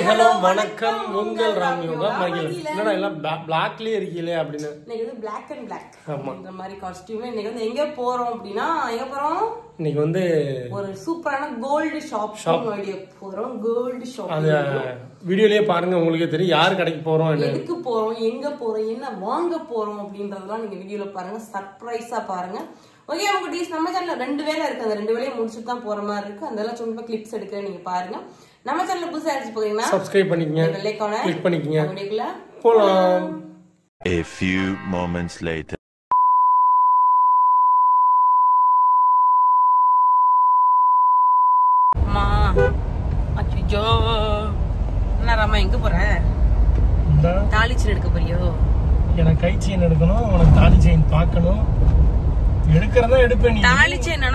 Hello வணக்கம் உங்கள் ராம் யோகா மகிழன். என்னடா எல்லாம் பிளாக்லயே இருக்கீங்களே அப்படின்னு. இன்னைக்கு வந்து Black and Black இந்த மாதிரி காஸ்டியூம்ல இன்னைக்கு வந்து எங்க போறோம் அப்படினா எங்க போறோம்? இன்னைக்கு வந்து ஒரு சூப்பரான கோல்ட் ஷாப் வீடியோ போறோம். கோல்ட் ஷாப் அந்த வீடியோலயே பாருங்க, உங்களுக்கே தெரியும் யார் கடைக்கு போறோம், எதுக்கு போறோம், எங்க போறோம், என்ன வாங்க போறோம் அப்படின்றதெல்லாம் நீங்க வீடியோல பாருங்க. சர்ப்ரைஸா பாருங்க. ஓகே அவங்க டீஸ் நம்ம சேனல்ல 2 வேலை இருக்கு. அந்த 2 வேலையை முடிச்சுட்டு தான் போற மாதிரி இருக்கு. அதெல்லாம் சும்மா கிளிப்ஸ் எடுக்கிறேன், நீங்க பாருங்க. நம்ம சேனல்ல புதுசா இருந்துச்சு போறீங்கன்னா சப்ஸ்கிரைப் பண்ணிக்கங்க, பெல் ஐகானை கிளிக் பண்ணிக்கங்க. வீடியோக்குள்ள போலாம். A few moments later. அம்மா அச்சோ என்ன ராமா எங்க போற? தாலி செயின் எடுக்க போறியோ? எனக்கு கை செயின் எடுக்கணும், உனக்கு தாலி செயின் பார்க்கணும். எடுக்கிறதா எடுப்பேன். நீ தாலி செயின்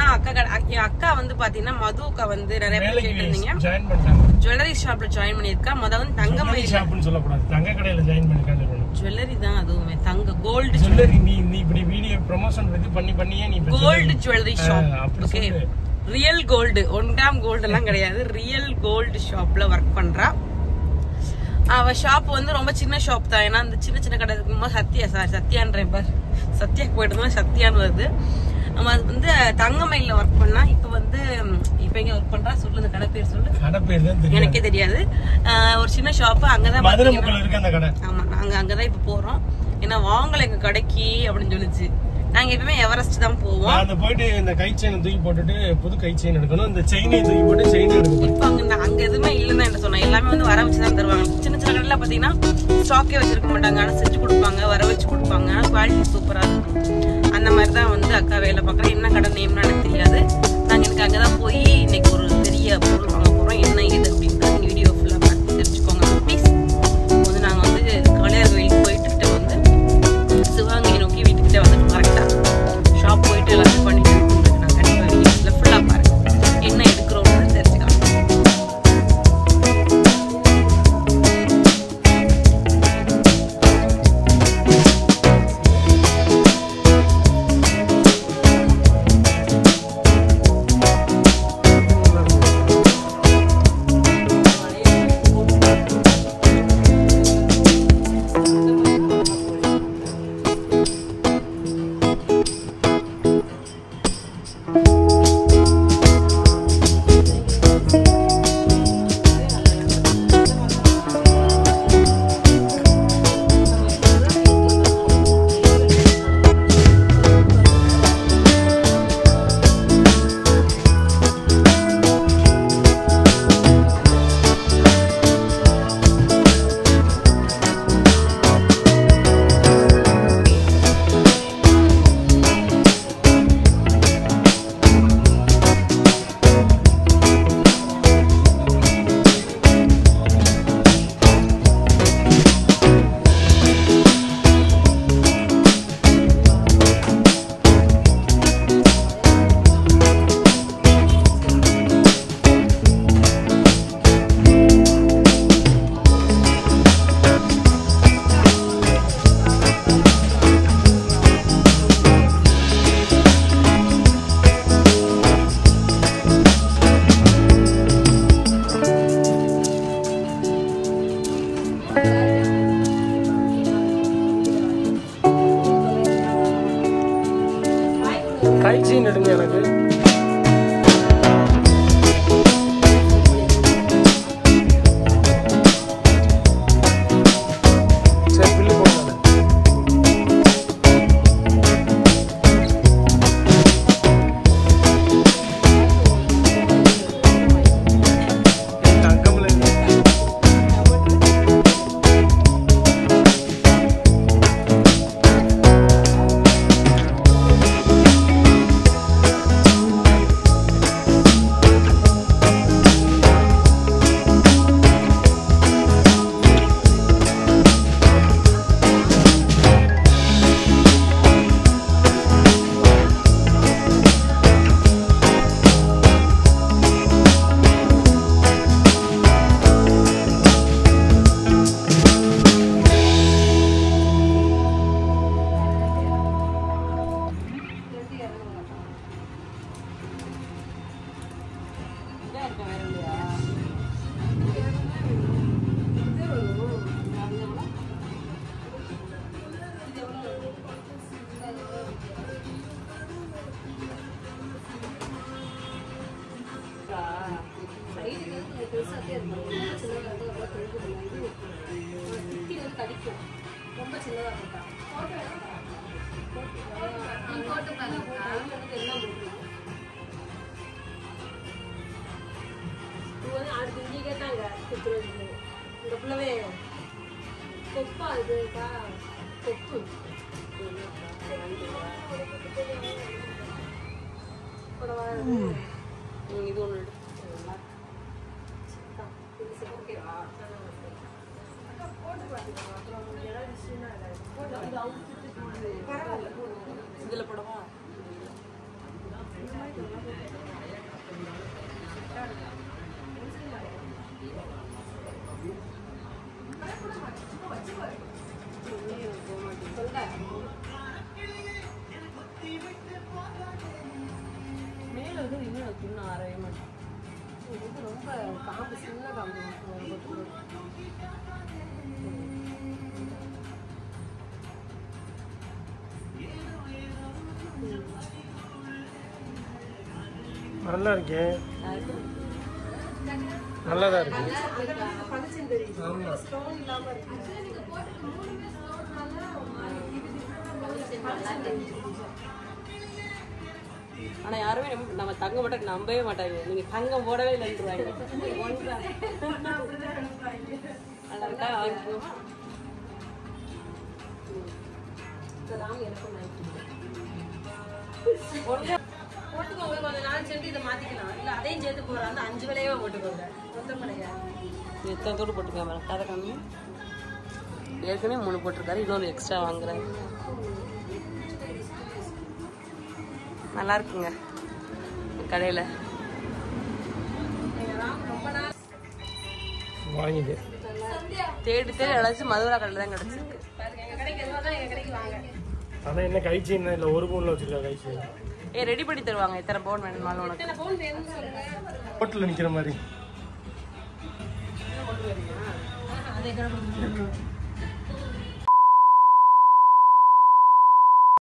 அக்கா வந்து பாத்தீங்கன்னா மதுக்கா வந்து நிறைய பேர் கேட்டிருந்தீங்க. ஜாயின் பண்ணிட்டாங்க. ஜுவல்லரி ஷாப்ல ஜாயின் பண்ணிருக்கா. வந்து தங்கமயில் ஷாப்னு சொல்லக்கூடாது, தங்க கடையில ஜாயின் பண்ணிருக்காங்க. ஜுவல்லரி தான், அதுவுமே தங்க கோல்டு ஜுவல்லரி. நீ இப்படி வீடியோ ப்ரமோஷன் பண்ணியே நீ gold jewellery shop. Okay, real gold, 1 gram gold எல்லாம் கிடையாது. ரியல் கோல்டு ஷாப்ல ஒர்க் பண்றா. அவ ஷாப் வந்து ரொம்ப சின்ன ஷாப் தான். ஏன்னா அந்த சின்ன சின்ன கடை இருக்கும்போது சத்யான்றேன் பாரு, சத்யாக்கு போயிட்டு இருந்தா சத்யான்னு வருது. நம்ம வந்து தங்கமயில ஒர்க் பண்ணா. இப்ப எங்க ஒர்க் பண்றா சொல்லு, அந்த கடை பேர் சொல்லு. கடை பேர் தான் எனக்கே தெரியாது. ஒரு சின்ன ஷாப் அங்கதான் இருக்கு அந்த கடை. ஆமா, நாங்க அங்கதான் இப்ப போறோம். ஏன்னா வாங்கல எங்க கடைக்கு அப்படின்னு சொல்லிச்சு. நாங்க எப்பவுமே எவரெஸ்ட் தான் போவோம். அந்த போயிட்டு இந்த கை செயினை தூக்கி போட்டுட்டு புது கை செயின் எடுக்கணும். இந்த செயினை தூக்கி போட்டு செயின் எடுக்கணும். இப்ப அங்க எதுவுமே இல்லன்னு என்ன சொன்னா, எல்லாமே வந்து வர வச்சுதான் தருவாங்க. சின்ன சின்ன கடையில பாத்தீங்கன்னா ஸ்டாக்கே வச்சிருக்க மாட்டாங்க, ஆனா செஞ்சு கொடுப்பாங்க, வர வச்சு கொடுப்பாங்க. ஆனா குவாலிட்டி சூப்பரா இருக்கும். அந்த மாதிரிதான் வந்து அக்கா வேலை பாக்குறேன். என்ன கடை நேம்னு எனக்கு தெரியாது. நாங்க எனக்கு அங்கதான் போய் இன்னைக்கு ஒரு பெரிய பொருள் வாங்க போறோம். என்ன இது அப்படின்றது வீடியோ ஃபுல்லா பார்த்து தெரிஞ்சுக்கோங்க ப்ளீஸ். வந்து நாங்க வந்து காளையார் கோயிலுக்கு போயிட்டு வந்து சிவகங்கை நோக்கி வீட்டுக்கிட்ட வந்துட்டு கரெக்டா ஷாப் போயிட்டு எல்லாத்தையும் பண்ணிட்டு நான் கண்டிப்பா வீடியோல ஃபுல்லா பாருங்க, என்ன எடுக்கிறோம்னு தெரிஞ்சுக்கலாம். கை செயின் எடுங்க எனக்கு. சரி, பில்லு போடுங்க. தங்கம்ல கடிக்கும் ரொம்ப சின்னதாக இருக்கா அடுத்து இங்கே கேட்டாங்க இந்த பிள்ளவே கொப்பா இதுக்கா கொப்பு இது ஒன்று இதுல போடவா மேல வந்து இன்னும் இன்னும் ஆறவே மாட்டேன் ரொம்ப காம்பு சின்ன காம்பு நல்லா இருக்கே நல்லாதான் இருக்கு ஆமா ஆனா யாருமே நம்ம தங்க மாட்டோம் நம்பவே மாட்டாங்க நீங்க தங்கம் போடவே இல்லைன்றாங்க போட்டுக்கோங்க கொஞ்சம் நாள் சேர்த்து இதை மாத்திக்கலாம் இல்ல அதையும் சேர்த்து போறாங்க 5 விலையவே போட்டுக்கோங்க மொத்தமலையா எத்தனை தோடு போட்டுருக்காங்க கதை கம்மி ஏற்கனவே 3 போட்டிருக்காரு இன்னொரு எக்ஸ்ட்ரா வாங்குறாரு நல்லா இருக்குங்க கடையில வாங்கிட்டு தேடி தேடி அழைச்சி மதுரா கடையில் தான் கிடைச்சிருக்கு ஆனா என்ன கை செயின் இல்ல ஒரு பவுன்ல வச்சிருக்கா கை செயின் ரெடி பண்ணி தருவாங்க எத்தனை பவுன் வேணுமாலும் உனக்கு ஹோட்டல்ல நிக்கிற மாதிரி